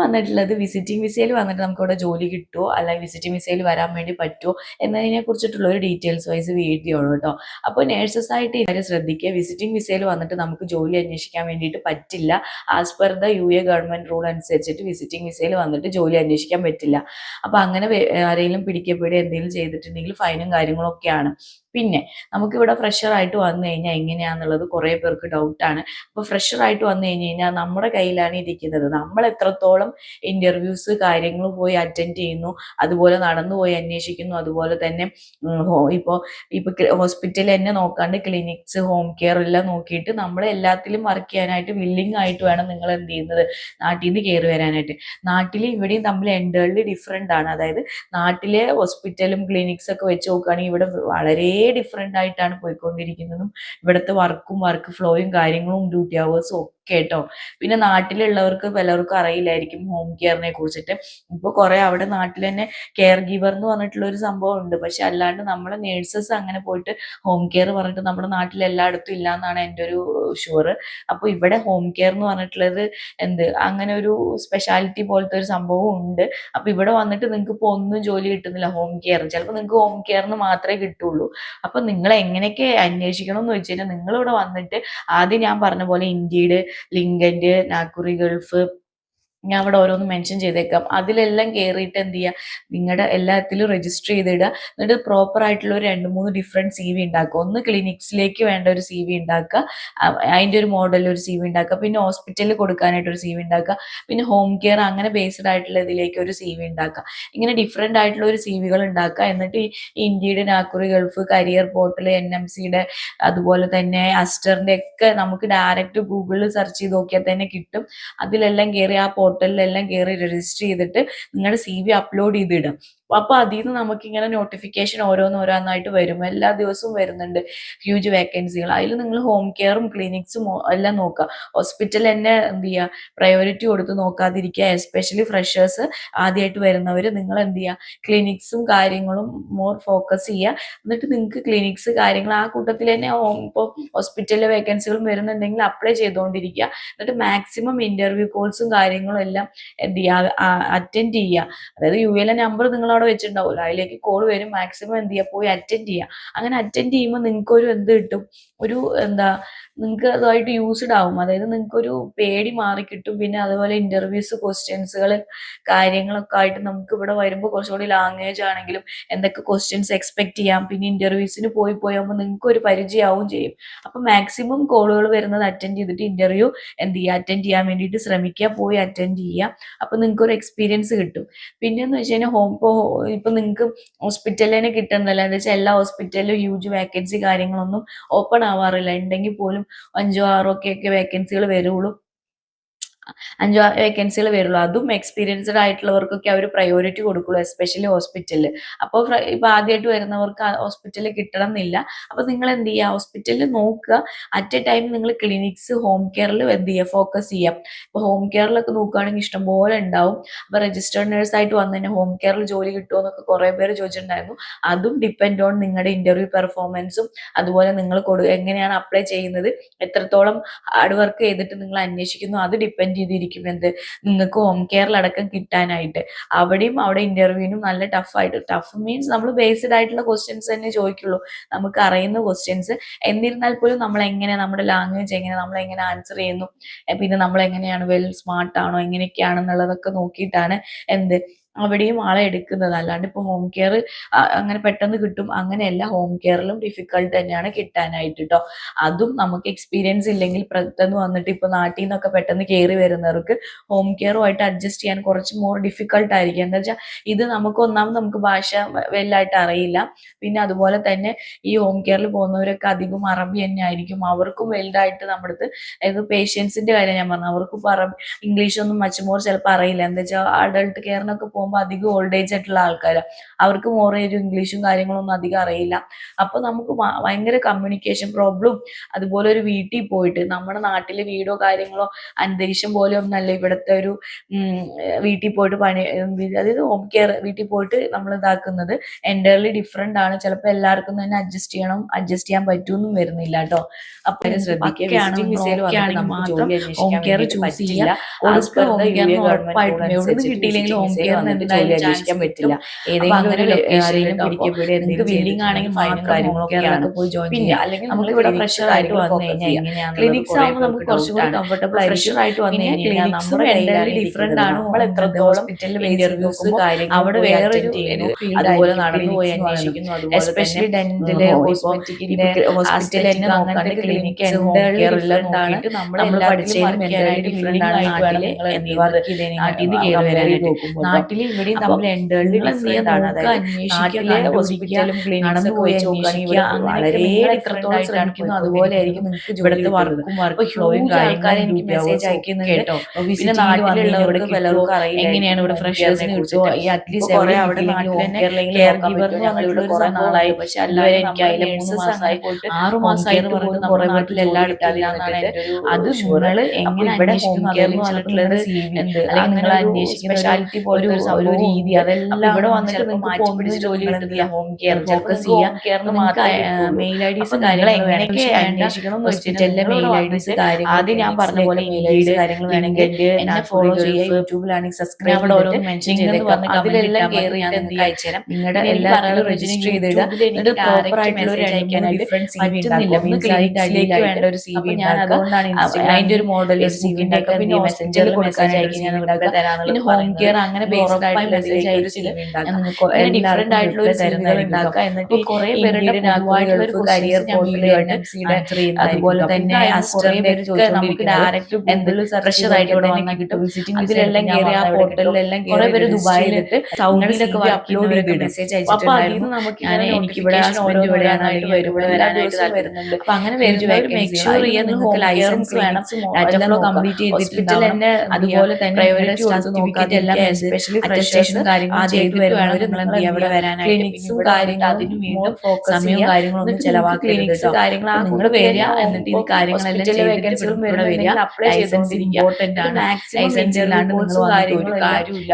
വന്നിട്ടുള്ളത് വിസിറ്റിംഗ് വിസയിൽ വന്നിട്ട് നമുക്ക് ഇവിടെ ജോലി കിട്ടുമോ അല്ലെങ്കിൽ വിസിറ്റിംഗ് വിസയിൽ വരാൻ വേണ്ടി പറ്റുമോ എന്നതിനെ കുറിച്ചിട്ടുള്ള ഒരു ഡീറ്റെയിൽസ് വൈസ് വീഡിയോ ആണ് കേട്ടോ. അപ്പോൾ നേഴ്സസ് ആയിട്ട് ഇവരെ ശ്രദ്ധിക്കുക. വിസിറ്റിംഗ് വിസയിൽ വന്നിട്ട് നമുക്ക് ജോലി അന്വേഷിക്കാൻ വേണ്ടിയിട്ട് പറ്റില്ല. As per the UA government rule അനുസരിച്ചിട്ട് വിസിറ്റിംഗ് വിസയിൽ വന്നിട്ട് ജോലി അന്വേഷിക്കാൻ പറ്റില്ല. അപ്പോൾ അങ്ങനെ ആരെങ്കിലും പിടിക്കപ്പെടുക എന്തെങ്കിലും ചെയ്തിട്ടുണ്ടെങ്കിൽ ഫൈനും കാര്യങ്ങളും ഒക്കെയാണ്. പിന്നെ നമുക്കിവിടെ ഫ്രഷർ ആയിട്ട് വന്നു കഴിഞ്ഞാൽ എങ്ങനെയാണെന്നുള്ളത് കുറേ പേർക്ക് ഡൗട്ടാണ്. അപ്പോൾ ഫ്രഷർ ആയിട്ട് വന്നു കഴിഞ്ഞാൽ നമ്മുടെ കയ്യിലാണ് ഇരിക്കുന്നത്. നമ്മൾ എത്രത്തോളം ഇന്റർവ്യൂസ് കാര്യങ്ങൾ പോയി അറ്റൻഡ് ചെയ്യുന്നു, അതുപോലെ നടന്നു പോയി അന്വേഷിക്കുന്നു, അതുപോലെ തന്നെ ഇപ്പോൾ ഹോസ്പിറ്റലിൽ തന്നെ നോക്കാണ്ട് ക്ലിനിക്സ്, ഹോം കെയർ എല്ലാം നോക്കിയിട്ട് നമ്മൾ എല്ലാത്തിലും വർക്ക് ചെയ്യാനായിട്ട് വില്ലിങ് ആയിട്ട് വേണം നിങ്ങൾ എന്ത് ചെയ്യുന്നത്, നാട്ടിൽ നിന്ന് കയറി വരാനായിട്ട്. നാട്ടിൽ ഇവിടെയും തമ്മിൽ എൻറ്റേർലി ഡിഫറെൻ്റ് ആണ്. അതായത് നാട്ടിലെ ഹോസ്പിറ്റലും ക്ലിനിക്സ് ഒക്കെ വെച്ച് നോക്കുകയാണെങ്കിൽ ഇവിടെ വളരെ ഡിഫറെൻ്റ് ആയിട്ടാണ് പോയിക്കൊണ്ടിരിക്കുന്നതും ഇവിടുത്തെ വർക്ക് ഫ്ലോയും കാര്യങ്ങളും ഡ്യൂട്ടി അവേഴ്സും കേട്ടോ. പിന്നെ നാട്ടിലുള്ളവർക്ക് പലർക്കും അറിയില്ലായിരിക്കും ഹോം കെയറിനെ കുറിച്ചിട്ട്. ഇപ്പോൾ കുറെ അവിടെ നാട്ടിൽ തന്നെ കെയർ ഗീവർ എന്ന് പറഞ്ഞിട്ടുള്ള ഒരു സംഭവം ഉണ്ട്. പക്ഷെ അല്ലാണ്ട് നമ്മളെ നേഴ്സസ് അങ്ങനെ പോയിട്ട് ഹോം കെയർ പറഞ്ഞിട്ട് നമ്മുടെ നാട്ടിൽ എല്ലായിടത്തും ഇല്ല എന്നാണ് എൻ്റെ ഒരു ഷുവർ. അപ്പോൾ ഇവിടെ ഹോം കെയർ എന്ന് പറഞ്ഞിട്ടുള്ളത് അങ്ങനെ ഒരു സ്പെഷ്യാലിറ്റി പോലത്തെ ഒരു സംഭവം ഉണ്ട്. അപ്പോൾ ഇവിടെ വന്നിട്ട് നിങ്ങൾക്ക് ഇപ്പോൾ ഒന്നും ജോലി കിട്ടുന്നില്ല ഹോം കെയർ. ചിലപ്പോൾ നിങ്ങൾക്ക് ഹോം കെയറിന് മാത്രമേ കിട്ടുള്ളൂ. അപ്പോൾ നിങ്ങൾ എങ്ങനെയൊക്കെ അന്വേഷിക്കണം എന്ന് വെച്ച് കഴിഞ്ഞാൽ നിങ്ങളിവിടെ വന്നിട്ട് ആദ്യം ഞാൻ പറഞ്ഞ പോലെ ഇൻഡീഡ്, ലിങ്കന്റ്, നാക്കുറി ഗൾഫ്, ഞാൻ അവിടെ ഓരോന്ന് മെൻഷൻ ചെയ്തേക്കാം. അതിലെല്ലാം കയറിയിട്ട് എന്ത് ചെയ്യുക, നിങ്ങളുടെ എല്ലാത്തിലും രജിസ്റ്റർ ചെയ്തിടുക. എന്നിട്ട് പ്രോപ്പർ ആയിട്ടുള്ള ഒരു 2-3 ഡിഫറെൻറ്റ് CV ഉണ്ടാക്കുക. ഒന്ന് ക്ലിനിക്സിലേക്ക് വേണ്ട ഒരു CV ഉണ്ടാക്കുക, അതിൻ്റെ ഒരു മോഡൽ ഒരു CV ഉണ്ടാക്കുക. പിന്നെ ഹോസ്പിറ്റലിൽ കൊടുക്കാനായിട്ട് ഒരു CV ഉണ്ടാക്കുക. പിന്നെ ഹോം കെയർ അങ്ങനെ ബേസ്ഡ് ആയിട്ടുള്ള ഇതിലേക്ക് ഒരു CV ഉണ്ടാക്കുക. ഇങ്ങനെ ഡിഫറെൻ്റ് ആയിട്ടുള്ള ഒരു CVകൾ ഉണ്ടാക്കുക. എന്നിട്ട് ഈ ഇൻഡീഡ്, നാക്കുറി ഗൾഫ്, കരിയർ പോർട്ടൽ, NMCയുടെ, അതുപോലെ തന്നെ അസ്റ്ററിൻ്റെ ഒക്കെ നമുക്ക് ഡയറക്റ്റ് ഗൂഗിളിൽ സെർച്ച് ചെയ്ത് നോക്കിയാൽ തന്നെ കിട്ടും. അതിലെല്ലാം കയറി ആ പോർട്ടലിലെല്ലാം കയറി രജിസ്റ്റർ ചെയ്തിട്ട് നിങ്ങളുടെ CV അപ്ലോഡ് ചെയ്തിടും. അപ്പൊ അതിൽ നിന്ന് നമുക്കിങ്ങനെ നോട്ടിഫിക്കേഷൻ ഓരോന്നോരോന്നായിട്ട് വരും. എല്ലാ ദിവസവും വരുന്നുണ്ട് ഹ്യൂജ് വേക്കൻസികൾ. അതിൽ നിങ്ങൾ ഹോം കെയറും ക്ലിനിക്സും എല്ലാം നോക്കുക. ഹോസ്പിറ്റൽ തന്നെ എന്ത് ചെയ്യുക, പ്രയോറിറ്റി കൊടുത്ത് നോക്കാതിരിക്കുക. എസ്പെഷ്യലി ഫ്രഷേഴ്സ് ആദ്യമായിട്ട് വരുന്നവർ നിങ്ങൾ എന്ത് ചെയ്യുക, ക്ലിനിക്സും കാര്യങ്ങളും മോർ ഫോക്കസ് ചെയ്യുക. എന്നിട്ട് നിങ്ങൾക്ക് ക്ലിനിക്സ് കാര്യങ്ങൾ ആ കൂട്ടത്തിൽ തന്നെ ഇപ്പോൾ ഹോസ്പിറ്റലിലെ വേക്കൻസികളും വരുന്നുണ്ടെങ്കിൽ അപ്ലൈ ചെയ്തുകൊണ്ടിരിക്കുക. എന്നിട്ട് മാക്സിമം ഇന്റർവ്യൂ കോൾസും കാര്യങ്ങളും എല്ലാം എന്ത് ചെയ്യുക, അറ്റൻഡ് ചെയ്യുക. അതായത് UA നമ്പർ നിങ്ങൾ അവിടെ വെച്ചിട്ടുണ്ടാവില്ല, അതിലേക്ക് കോൾ വരും. മാക്സിമം എന്ത് ചെയ്യുക, പോയി അറ്റൻഡ് ചെയ്യുക. അങ്ങനെ അറ്റൻഡ് ചെയ്യുമ്പോൾ നിങ്ങൾക്കൊരു കിട്ടും, ഒരു നിങ്ങൾക്ക് അതുമായിട്ട് യൂസ്ഡ് ആവും. അതായത് നിങ്ങൾക്കൊരു പേടി മാറി കിട്ടും. പിന്നെ അതുപോലെ ഇന്റർവ്യൂസ്, ക്വസ്റ്റ്യൻസുകൾ കാര്യങ്ങളൊക്കെ ആയിട്ട് നമുക്ക് ഇവിടെ വരുമ്പോൾ കുറച്ചുകൂടി ലാംഗ്വേജ് ആണെങ്കിലും എന്തൊക്കെ ക്വസ്റ്റ്യൻസ് എക്സ്പെക്ട് ചെയ്യാം. പിന്നെ ഇന്റർവ്യൂസിന് പോയാകുമ്പോൾ നിങ്ങൾക്ക് ഒരു പരിചയമാവും ചെയ്യും. അപ്പൊ മാക്സിമം കോളുകൾ വരുന്നത് അറ്റൻഡ് ചെയ്തിട്ട് ഇന്റർവ്യൂ എന്ത് ചെയ്യുക, അറ്റൻഡ് ചെയ്യാൻ വേണ്ടിയിട്ട് ശ്രമിക്കുക, പോയി അറ്റൻഡ് ചെയ്യുക. അപ്പൊ നിങ്ങൾക്ക് ഒരു എക്സ്പീരിയൻസ് കിട്ടും. പിന്നെന്ന് വെച്ച് കഴിഞ്ഞാൽ ഇപ്പൊ നിങ്ങൾക്ക് ഹോസ്പിറ്റലിൽ തന്നെ കിട്ടുന്നതല്ല. എന്താ വെച്ചാൽ എല്ലാ ഹോസ്പിറ്റലിലും ഹ്യൂജ് വേക്കൻസി കാര്യങ്ങളൊന്നും ഓപ്പൺ ആവാറില്ല. ഉണ്ടെങ്കിൽ പോലും 5-6 ഒക്കെ വേക്കൻസികൾ വരുള്ളൂ. 5-6 വേക്കൻസികൾ വരുള്ളൂ. അതും എക്സ്പീരിയൻസ്ഡ് ആയിട്ടുള്ളവർക്കൊക്കെ അവർ പ്രയോറിറ്റി കൊടുക്കുള്ളൂ, എസ്പെഷ്യലി ഹോസ്പിറ്റലിൽ. അപ്പോൾ ഇപ്പൊ ആദ്യമായിട്ട് വരുന്നവർക്ക് ഹോസ്പിറ്റലിൽ കിട്ടണം എന്നില്ല. അപ്പൊ നിങ്ങൾ എന്ത് ചെയ്യുക, ഹോസ്പിറ്റലിൽ നോക്കുക. അറ്റ് എ ടൈം നിങ്ങൾ ക്ലിനിക്സ്, ഹോം കെയറിൽ എന്ത് ചെയ്യുക, ഫോക്കസ് ചെയ്യാം. ഇപ്പൊ ഹോം കെയറിലൊക്കെ നോക്കുകയാണെങ്കിൽ ഇഷ്ടംപോലെ ഉണ്ടാവും. അപ്പൊ രജിസ്റ്റേർഡ് നേഴ്സ് ആയിട്ട് വന്നു കഴിഞ്ഞാൽ ഹോം കെയറിൽ ജോലി കിട്ടുമോ എന്നൊക്കെ കുറെ പേര് ചോദിച്ചിട്ടുണ്ടായിരുന്നു. അതും ഡിപ്പെൻഡ് ഓൺ നിങ്ങളുടെ ഇന്റർവ്യൂ പെർഫോമൻസും, അതുപോലെ നിങ്ങൾ എങ്ങനെയാണ് അപ്ലൈ ചെയ്യുന്നത്, എത്രത്തോളം ഹാർഡ് വർക്ക് ചെയ്തിട്ട് നിങ്ങൾ അന്വേഷിക്കുന്നു, അത് ഡിപ്പെൻഡ് ചെയ്തിരിക്കും നിങ്ങൾക്ക് ഹോം കെയറിലടക്കം കിട്ടാനായിട്ട്. അവിടെ ഇന്റർവ്യൂവിനും നല്ല ടഫ് മീൻസ് നമ്മൾ ബേസ്ഡ് ആയിട്ടുള്ള ക്വസ്റ്റ്യൻസ് തന്നെ ചോദിക്കുള്ളൂ, നമുക്ക് അറിയുന്ന ക്വസ്റ്റ്യൻസ്. എന്നിരുന്നാൽ പോലും നമ്മുടെ ലാംഗ്വേജ് എങ്ങനെ, നമ്മൾ എങ്ങനെ ആൻസർ ചെയ്യുന്നു, പിന്നെ നമ്മൾ എങ്ങനെയാണ് സ്മാർട്ട് ആണോ, എങ്ങനെയൊക്കെയാണെന്നുള്ളതൊക്കെ നോക്കിയിട്ടാണ് അവിടെയും ആളെ എടുക്കുന്നത്. അല്ലാണ്ട് ഇപ്പൊ ഹോം കെയർ അങ്ങനെ പെട്ടെന്ന് കിട്ടും അങ്ങനെയല്ല. ഹോം കെയറിലും ഡിഫിക്കൽട്ട് തന്നെയാണ് കിട്ടാനായിട്ട് കേട്ടോ. അതും നമുക്ക് എക്സ്പീരിയൻസ് ഇല്ലെങ്കിൽ പെട്ടെന്ന് വന്നിട്ട് ഇപ്പൊ നാട്ടിൽ നിന്നൊക്കെ പെട്ടെന്ന് കയറി വരുന്നവർക്ക് ഹോം കെയറുമായിട്ട് അഡ്ജസ്റ്റ് ചെയ്യാൻ കുറച്ച് മോർ ഡിഫിക്കൽട്ട് ആയിരിക്കും. എന്താ വെച്ചാൽ ഇത് നമുക്ക് ഭാഷ വലുതായിട്ട് അറിയില്ല. പിന്നെ അതുപോലെ തന്നെ ഈ ഹോം കെയറിൽ പോകുന്നവരൊക്കെ അധികം അറബി തന്നെ ആയിരിക്കും. അവർക്കും വലുതായിട്ട് നമ്മുടെ അടുത്ത് പേഷ്യൻസിന്റെ കാര്യം ഞാൻ പറഞ്ഞു, അവർക്കും ഇംഗ്ലീഷൊന്നും മച്ച് മോർ ചിലപ്പോൾ അറിയില്ല. എന്താ വെച്ചാൽ അഡൾട്ട് കെയറിനൊക്കെ പോകുമ്പോൾ പോകുമ്പോൾ അധികം ഓൾഡ് ഏജ് ആയിട്ടുള്ള ആൾക്കാരാണ്, അവർക്ക് മോർ ഒരു ഇംഗ്ലീഷും കാര്യങ്ങളൊന്നും അധികം അറിയില്ല. അപ്പോൾ നമുക്ക് ഭയങ്കര കമ്മ്യൂണിക്കേഷൻ പ്രോബ്ലം. അതുപോലെ ഒരു വീട്ടിൽ പോയിട്ട് നമ്മുടെ നാട്ടിലെ വീടോ കാര്യങ്ങളോ അന്തരീക്ഷം പോലെ ഒന്നല്ല ഇവിടുത്തെ ഒരു വീട്ടിൽ പോയിട്ട് അതായത് ഹോം കെയർ വീട്ടിൽ പോയിട്ട് നമ്മൾ ഇതാക്കുന്നത് എൻ്റയർലി ഡിഫറെന്റ് ആണ്. ചിലപ്പോൾ എല്ലാവർക്കും തന്നെ അഡ്ജസ്റ്റ് ചെയ്യാൻ പറ്റുമെന്നും വരുന്നില്ല കേട്ടോ. അപ്പൊ ശ്രദ്ധിക്കുക, വിസിറ്റിംഗ് വിസയിൽ നമുക്ക് ജോലി അന്വേഷിക്കാൻ വേണ്ടി പറ്റില്ല. കിട്ടിയില്ലെങ്കിൽ ഹോം കെയറിന് ജോലി അന്വേഷിക്കാൻ പറ്റില്ല. ഏതെങ്കിലും ഒരു ലൊക്കേഷനിലും പിടിക്കപ്പെടുക വില്ലിംഗ് ആണെങ്കിൽ ഫൈനും കാര്യങ്ങളൊക്കെ പോയി ജോയിൻ ചെയ്യാം. അല്ലെങ്കിൽ നമുക്ക് ഇവിടെ ഫ്രഷർ ആയിട്ട് വന്നു കഴിഞ്ഞാൽ എങ്ങനെയാണ് ക്ലിനിക്സ് ആകുമ്പോൾ നമുക്ക് കുറച്ചുകൂടി കംഫർട്ടബിൾ ആയിരിക്കും. ഫ്രഷർ ആയിട്ട് വന്നു കഴിഞ്ഞാൽ നമ്മുടെ എൻ്റയർലി ഡിഫറെന്റ് ആണ്. നമ്മൾ എത്രത്തോളം ഇന്റർവ്യൂസ് കാര്യങ്ങൾ അവിടെ വേറൊരു അതുപോലെ നടന്നു പോയി അന്വേഷിക്കുന്നു. അതുപോലെ എസ്പെഷ്യലി ഡെന്റല് ഹോസ്പിറ്റലിന്റെ ഹോസ്പിറ്റലിന്റെ നോക്കാണ്ട് ക്ലിനിക്ക് എന്താണ് നമ്മൾ പഠിച്ചതിലും ഡിഫറെന്റ് ആണ്. നാട്ടില് നാട്ടിൽ നിന്ന് കയറി വരാനായിട്ട് നാട്ടിൽ ഇവിടെയും തമ്മിൽ എൻ്റയർലി ഡിഫറെന്റ് ആണ്. അതായത് നാട്ടിലെ ഹോസ്പിറ്റലും ക്ലിനിക്സ് പോയി അന്വേഷിക്കുക വളരെ എത്രത്തോളം ശ്രമിക്കുന്നു അതുപോലെ ആയിരിക്കും നിങ്ങൾക്ക് ഇവിടുത്തെ വർക്കും ഫ്ലോയും കാര്യങ്ങളും എനിക്ക് മെസ്സേജ് അയക്കുന്നുണ്ട് കേട്ടോ. പിന്നെ നാട്ടിലുള്ളവർക്ക് പലർക്കും അറിയില്ല എങ്ങനെയാണ് ഇവിടെ ഫ്രഷേഴ്സിനെ കുറിച്ചോ ഈ അറ്റ്ലീസ്റ്റ് അവിടെ നാട്ടിൽ തന്നെ കെയർ ഗീവറിന് ഞങ്ങളിവിടെ കുറെ നാളായി. പക്ഷെ എല്ലാവരും എനിക്ക് അതിലെ 3 മാസമായി പോയിട്ട് 6 മാസമായിട്ട് പറഞ്ഞിട്ട് കുറെ നാട്ടിൽ എല്ലായിടത്തും അത് നിങ്ങൾ എങ്ങനെ ഇവിടെ ഹോം കെയർ എന്ന് പറഞ്ഞിട്ടുള്ളത് അല്ലെങ്കിൽ നിങ്ങൾ അന്വേഷിക്കുന്ന സ്പെഷ്യാലിറ്റി പോലെ ഒരു രീതി അതെല്ലാം ഇവിടെ വന്നിട്ട് മാറ്റി പിടിച്ച് ജോലി കിട്ടുന്നില്ല. ഹോം കെയർ ഫോക്കസ് ചെയ്യുക. മെയിൽ ഐ ഡിസ് കാര്യങ്ങളൊക്കെ അന്വേഷിക്കണം. ഹോസ്പിറ്റലിലെ മെയിൽ ഐ ഡിസ് കാര്യങ്ങൾ ആദ്യം ഞാൻ പറഞ്ഞ പോലെ മെയിൽ ഐ ഡി കാര്യങ്ങൾ വേണമെങ്കിൽ എന്നെ ഫോളോ ചെയ്യുക. യൂട്യൂബിലാണെങ്കിൽ സബ്സ്ക്രൈബ് അവിടെ ഓരോ മെൻഷൻ ചെയ്തേക്കാം. അതിലെല്ലാം കയറി ഞാൻ നിങ്ങൾക്ക് അയച്ചുതരാം. നിങ്ങളുടെ എല്ലാവരും രജിസ്റ്റർ ചെയ്തിടുക. എന്നിട്ട് പ്രോപ്പർ ആയിട്ടുള്ള ഒരു ഡിഫറൻസ് പറ്റുന്നില്ല മീൻസിലേക്ക് വേണ്ട ഒരു സി വി. ഞാൻ അതുകൊണ്ടാണ് അതിന്റെ ഒരു മോഡൽ സി വി ഉണ്ടാക്കുക. പിന്നെ മെസ്സഞ്ചറിൽ കൊടുക്കാനായിട്ട് ഞാൻ പിന്നെ ഹോം കെയർ അങ്ങനെ ബേസ്ഡ് ആയിട്ട് മെസ്സേജ് അയച്ചിട്ട് ഡിഫറെന്റ് ആയിട്ടുള്ള ഒരു സിവികൾ ഉണ്ടാക്കുക. എന്നിട്ട് കുറെ പേരുടെ കരിയർ അതുപോലെ തന്നെ നമുക്ക് ഡയറക്റ്റ് എന്തെങ്കിലും പ്രഷർ ആയിട്ട് ഇവിടെ വന്നാൽ കിട്ടും. അതിലെല്ലാം കയറി ആ പോർട്ടലിലെല്ലാം കുറെ പേര് ദുബായിലിട്ട് സൗദിയിലൊക്കെ അപ്ലോഡ് മെസ്സേജ് അയച്ചിട്ടുണ്ടായിരുന്നു. ഞാൻ എനിക്കിവിടെ ഇവിടെയാണായിട്ട് വരും ഇവിടെ വരാനായിട്ട് വരുന്നുണ്ട്. അപ്പൊ അങ്ങനെ മെക്ഷ്യൂർ ചെയ്യാൻ നിങ്ങൾക്ക് ലൈസൻസ് വേണം. ഡാറ്റ ഫ്ലോ കംപ്ലീറ്റ് ചെയ്തിട്ടുണ്ടാവണം. അതുപോലെ തന്നെ സർട്ടിഫിക്കറ്റ് എല്ലാം എസ്പെഷ്യലി അറ്റസ്റ്റേഷനും കാര്യങ്ങളും ചെയ്ത് വേണം ഇവിടെ വരാനായിട്ട്. ക്ലിനിക്സും കാര്യങ്ങളും അതിന് വീണ്ടും സമയവും കാര്യങ്ങളൊന്നും ചെലവാക്കി ക്ലിനിക്സ് കാര്യങ്ങൾ നിങ്ങൾ വരിക. എന്നിട്ട് ഈ കാര്യങ്ങളെല്ലാം ചെയ്തിട്ട് ഇവിടെ വരിക. ലൈസൻസ് ഇമ്പോർട്ടന്റ് ആണ്. ലൈസൻസ് ഇല്ലാണ്ട് നിങ്ങൾ ഒരു കാര്യമില്ല.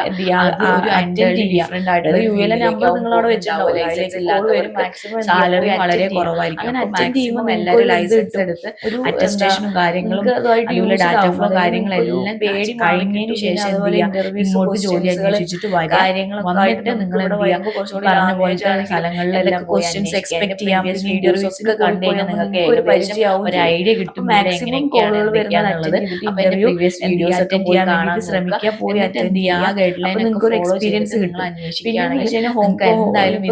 ഡിഫറെന്റ് ആയിട്ട് യുഎൽ നമ്പർ നിങ്ങളവിടെ വെച്ചിട്ടുണ്ടാവും. ലൈസൻസ് ഇല്ലാത്തവർ സാലറി വളരെ കുറവായിരിക്കും. അങ്ങനെ അറ്റൻഡ് ചെയ്യുമ്പോൾ എല്ലാവരും ലൈസൻസ് എടുത്ത് ഒരു അറ്റസ്റ്റേഷനും കാര്യങ്ങളും അതുപോലെ ഡാറ്റ ഫ്ലോ കാര്യങ്ങളെല്ലാം പേടി കഴിഞ്ഞതിന് ശേഷം ഇങ്ങോട്ട് ജോലി അന്വേഷിച്ചിട്ട് കാര്യങ്ങൾ വന്നിട്ട് നിങ്ങൾ പറഞ്ഞ പോലത്തെ സ്ഥലങ്ങളിലെല്ലാം ക്വസ്റ്റ്യൻസ് എക്സ്പെക്ട് ചെയ്യാം. വീഡിയോസ് ഒക്കെ കണ്ടു കഴിഞ്ഞാൽ നിങ്ങൾക്ക് ഒരു പരിചയമാവും, ഒരു ഐഡിയ കിട്ടും. മാക്സിമം കോളുകൾ വരുന്നത് പ്രീവിയസ് വീഡിയോസ് ഒക്കെ പോയി കാണാൻ ശ്രമിക്കുക. പോയി അറ്റൻഡ് ചെയ്യുക. ഗൈഡ് ലൈൻ നിങ്ങൾക്ക് ഒരു എക്സ്പീരിയൻസ് കിട്ടും. അന്വേഷിക്കുകയാണെങ്കിൽ ഹോം എന്തായാലും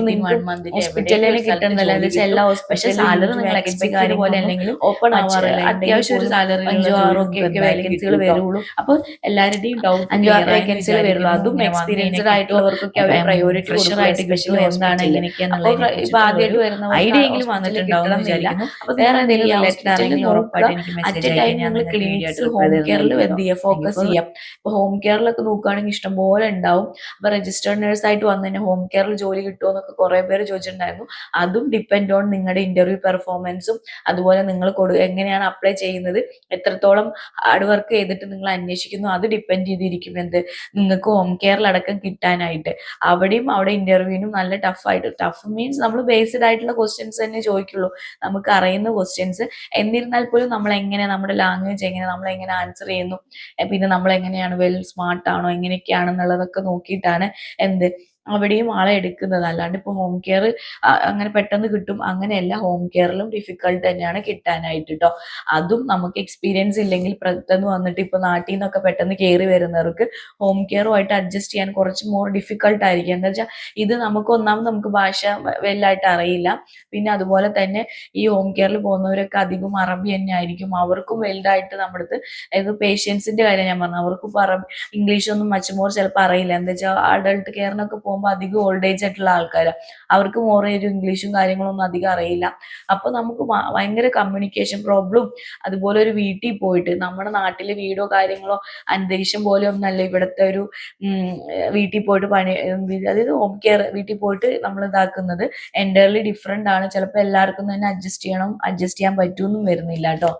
ഹോസ്പിറ്റലിൽ കിട്ടുന്നില്ല. എല്ലാ ഹോസ്പിറ്റൽ സാലറി നിങ്ങൾ എക്സ്പെക്ട് ചെയ്യുന്ന പോലെ അല്ലെങ്കിലും ഓപ്പൺ ആവാറില്ല. അത്യാവശ്യം ഒരു സാലറി 5-6 ഒക്കെ വേക്കൻസികൾ വരുള്ളൂ. അപ്പോൾ എല്ലാവരുടെയും ഡൗട്ട് 5-6 വേക്കൻസികൾ വരുള്ളൂ. അതും എക്സ്പീരിയൻസ്ഡ് ആയിട്ടുള്ളവർക്കൊക്കെ അവർ പ്രയോറിറ്റി ഫ്രഷറായിട്ട് കിട്ടും. എന്താണ് എങ്ങനെയൊക്കെയാണെന്നുള്ളത് ഇപ്പൊ ആദ്യമായിട്ട് വരുന്ന ഐഡിയ എങ്കിലും വന്നിട്ടുണ്ടാവും വിചാരിക്കുന്നു. അപ്പൊ വേറെ എന്തെങ്കിലും റിലേറ്റഡ് ആണെങ്കിൽ ഉറപ്പായിട്ട് എനിക്ക് മെസ്സേജ് അയക്കാൻ. ക്ലിനിക്സ് ഹോം കെയറിൽ എന്ത് ചെയ്യുക, ഫോക്കസ് ചെയ്യാം. ഇപ്പൊ ഹോം കെയറിലൊക്കെ നോക്കുകയാണെങ്കിൽ ഇഷ്ടംപോലെ ഉണ്ടാവും. അപ്പൊ രജിസ്റ്റേർഡ് നേഴ്സ് ആയിട്ട് വന്നു കഴിഞ്ഞാൽ ഹോം കെയറിൽ ജോലി കിട്ടുമോ എന്നൊക്കെ കുറെ പേര് ചോദിച്ചിട്ടുണ്ടായിരുന്നു. അതും ഡിപ്പെൻഡ് ഓൺ നിങ്ങളുടെ ഇന്റർവ്യൂ പെർഫോമൻസും അതുപോലെ നിങ്ങൾ എങ്ങനെയാണ് അപ്ലൈ ചെയ്യുന്നത്, എത്രത്തോളം ഹാർഡ് വർക്ക് ചെയ്തിട്ട് നിങ്ങൾ അന്വേഷിക്കുന്നു, അത് ഡിപ്പെൻഡ് ചെയ്തിരിക്കും എന്ത് നിങ്ങൾക്ക് ഹോം കെയറിലടക്കം കിട്ടാനായിട്ട്. അവിടെ ഇന്റർവ്യൂവിനും നല്ല ടഫ് മീൻസ് നമ്മൾ ബേസ്ഡ് ആയിട്ടുള്ള ക്വസ്റ്റ്യൻസ് തന്നെ ചോദിക്കുള്ളൂ, നമുക്ക് അറിയുന്ന ക്വസ്റ്റ്യൻസ്. എന്നിരുന്നാൽ പോലും നമ്മുടെ ലാംഗ്വേജ് എങ്ങനെ, നമ്മൾ എങ്ങനെ ആൻസർ ചെയ്യുന്നു, പിന്നെ നമ്മൾ എങ്ങനെയാണ് വെൽ സ്മാർട്ട് ആണോ എങ്ങനെയൊക്കെയാണെന്നുള്ളതൊക്കെ നോക്കിയിട്ടാണ് അവിടെയും ആളെ എടുക്കുന്നത്. അല്ലാണ്ട് ഇപ്പൊ ഹോം കെയർ അങ്ങനെ പെട്ടെന്ന് കിട്ടും അങ്ങനെയല്ല. ഹോം കെയറിലും ഡിഫിക്കൾട്ട് തന്നെയാണ് കിട്ടാനായിട്ട് കേട്ടോ. അതും നമുക്ക് എക്സ്പീരിയൻസ് ഇല്ലെങ്കിൽ പെട്ടെന്ന് വന്നിട്ട് ഇപ്പൊ നാട്ടിൽ നിന്നൊക്കെ പെട്ടെന്ന് കയറി വരുന്നവർക്ക് ഹോം കെയറുമായിട്ട് അഡ്ജസ്റ്റ് ചെയ്യാൻ കുറച്ച് മോർ ഡിഫിക്കൾട്ട് ആയിരിക്കും. എന്താ വെച്ചാൽ ഇത് നമുക്ക് ഭാഷ വലുതായിട്ട് അറിയില്ല. പിന്നെ അതുപോലെ തന്നെ ഈ ഹോം കെയറിൽ പോകുന്നവരൊക്കെ അധികം അറബി തന്നെ ആയിരിക്കും. അവർക്കും വലുതായിട്ട് നമ്മുടെ അടുത്ത് പേഷ്യൻസിന്റെ കാര്യം ഞാൻ പറഞ്ഞു, അവർക്കും ഇംഗ്ലീഷ് ഒന്നും മച്ച് മോർ ചിലപ്പോൾ അറിയില്ല. എന്താ വെച്ചാൽ അഡൾട്ട് കെയറിനൊക്കെ പോകുമ്പോൾ അധികം ഓൾഡ് ഏജ് ആയിട്ടുള്ള ആൾക്കാരാണ്, അവർക്ക് മോർ ഒരു ഇംഗ്ലീഷും കാര്യങ്ങളൊന്നും അധികം അറിയില്ല. അപ്പോൾ നമുക്ക് ഭയങ്കര കമ്മ്യൂണിക്കേഷൻ പ്രോബ്ലം. അതുപോലെ ഒരു വീട്ടിൽ പോയിട്ട് നമ്മുടെ നാട്ടിലെ വീടോ കാര്യങ്ങളോ അന്തരീക്ഷം പോലെ ഒന്നല്ല ഇവിടുത്തെ ഒരു വീട്ടിൽ പോയിട്ട് അതായത് ഹോം കെയർ വീട്ടിൽ പോയിട്ട് നമ്മൾ ഇതാക്കുന്നത് എൻറ്റയർലി ഡിഫറെൻ്റ് ആണ്. ചിലപ്പോൾ എല്ലാവർക്കും തന്നെ അഡ്ജസ്റ്റ് ചെയ്യാൻ പറ്റുമെന്നും വരുന്നില്ല കേട്ടോ.